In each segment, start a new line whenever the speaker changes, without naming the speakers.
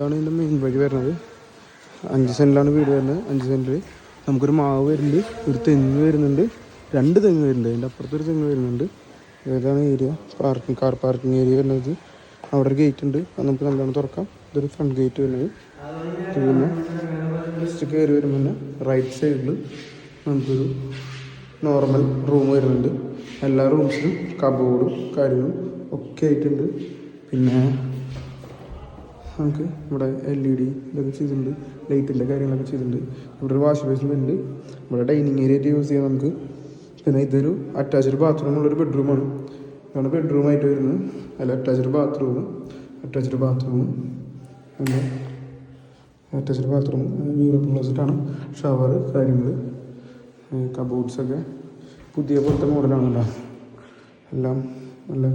ഇതാണ് ഇതിൻ്റെ മെയിൻ വഴി വരുന്നത്. 5 സെൻറ്റിലാണ് വീട് വരുന്നത്. 5 സെൻറ്റിൽ നമുക്കൊരു മാവ് വരുന്നുണ്ട്, ഒരു തെങ്ങ് വരുന്നുണ്ട്, 2 തെങ്ങ് വരുന്നുണ്ട്, അതിൻ്റെ അപ്പുറത്തൊരു തെങ്ങ് വരുന്നുണ്ട്. ഏതാണ് ഏരിയ കാർ പാർക്കിംഗ് ഏരിയ വരുന്നത്. അവിടെ ഒരു ഗേറ്റ് ഉണ്ട്, അത് നമുക്ക് നല്ലോണം തുറക്കാം. ഇതൊരു ഫ്രണ്ട് ഗേറ്റ് വരുന്നത്. പിന്നെ ജസ്റ്റ് കയറി വരുമ്പോൾ തന്നെ റൈറ്റ് സൈഡിൽ നമുക്കൊരു നോർമൽ റൂം വരുന്നുണ്ട്. എല്ലാ റൂംസിലും കബോർഡും കാര്യങ്ങളും ഒക്കെ ആയിട്ടുണ്ട്. പിന്നെ നമുക്ക് ഇവിടെ LED ഇതൊക്കെ ചെയ്തിട്ടുണ്ട്, ലൈറ്റിൻ്റെ കാര്യങ്ങളൊക്കെ ചെയ്തിട്ടുണ്ട്. ഇവിടെ ഒരു വാഷ് ബേസിൻ ഉണ്ട്. ഇവിടെ ഡൈനിങ് ഏരിയ ആയിട്ട് യൂസ് ചെയ്യാം നമുക്ക്. പിന്നെ ഇതൊരു അറ്റാച്ച്ഡ് ബാത്റൂം ഉള്ളൊരു ബെഡ്റൂമാണ്. ഇതാണ് ബെഡ്റൂമായിട്ട് വരുന്നത്. അതിൽ അറ്റാച്ച്ഡ് ബാത്റൂം യൂറോപ്യൻ ക്ലോസറ്റാണ്. ഷവർ കാര്യങ്ങൾ, കബോർഡ്സൊക്കെ പുതിയ പോലത്തെ മോഡലാണല്ലോ. എല്ലാം നല്ല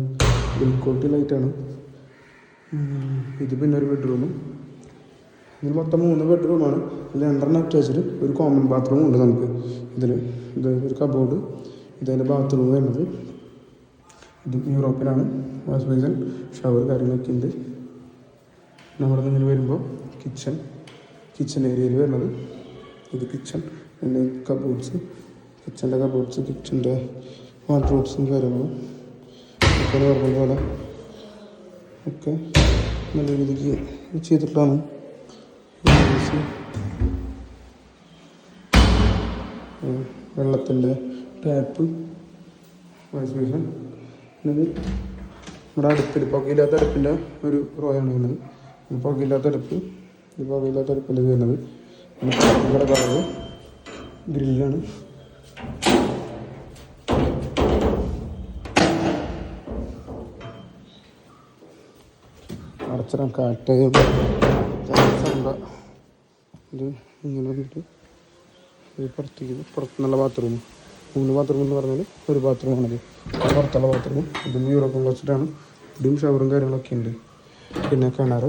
ബിൽഡ് ക്വാളിറ്റി ലൈറ്റാണ്. ഇത് പിന്നെ ഒരു ബെഡ്റൂമും. ഇതിൽ മൊത്തം 3 ബെഡ്റൂമാണ്. ഇതിൽ 2 അറ്റാച്ച്ഡ്, ഒരു കോമൺ ബാത്റൂം ഉണ്ട് നമുക്ക്. ഇത് ഒരു കബോർഡ്, ഇതിൻ്റെ ബാത്റൂം വരുന്നത്. ഇത് യൂറോപ്പിലാണ്. വാഷ് ബേസിൻ, ഷവർ കാര്യങ്ങളൊക്കെ ഉണ്ട്. നമ്മുടെ ഇങ്ങനെ വരുമ്പോൾ കിച്ചൺ ഏരിയയിൽ വരുന്നത്. ഇത് കിച്ചൺ, പിന്നെ കിച്ചൻ്റെ വാർഡ്രോബ്സും കാര്യങ്ങളും ഒക്കെ നോർമൽ പോലെ ഒക്കെ നല്ല രീതിക്ക് ചെയ്തിട്ടാണ്. വെള്ളത്തിൻ്റെ ടാപ്പ്, വാഷ് ബേസിൻ. ഇത് നമ്മുടെ പുകയില്ലാത്ത അടുപ്പിൻ്റെ ഒരു റോയാണ് വരുന്നത്. പുകയില്ലാത്ത അടുപ്പ്, ഇത് പുകയില്ലാത്ത അടുപ്പിൽ വരുന്നത്. ഇവിടെ കളറ് ഗ്രില്ലാണ്. അടച്ചിടാൻ കാറ്റയും ഇത് ഇങ്ങനെ വന്നിട്ട് പുറത്തുനിന്നുള്ള ബാത്റൂം. 3 ബാത്റൂം എന്ന് പറഞ്ഞാൽ ഒരു ബാത്റൂമാണത്. പുറത്തുള്ള ബാത്റൂം. ഇതും യൂറോപ്യൻ ക്ലോസറ്റാണ്. ഇതും ഷവറും കാര്യങ്ങളൊക്കെ ഉണ്ട്. പിന്നെ കിണർ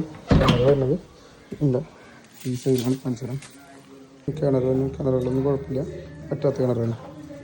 വരുന്നത് ഉണ്ട് ഈ സൈഡിലാണ് കാണിച്ചിടാം. കിണറുകളൊന്നും കുഴപ്പമില്ല, പറ്റാത്ത കിണറാണ്.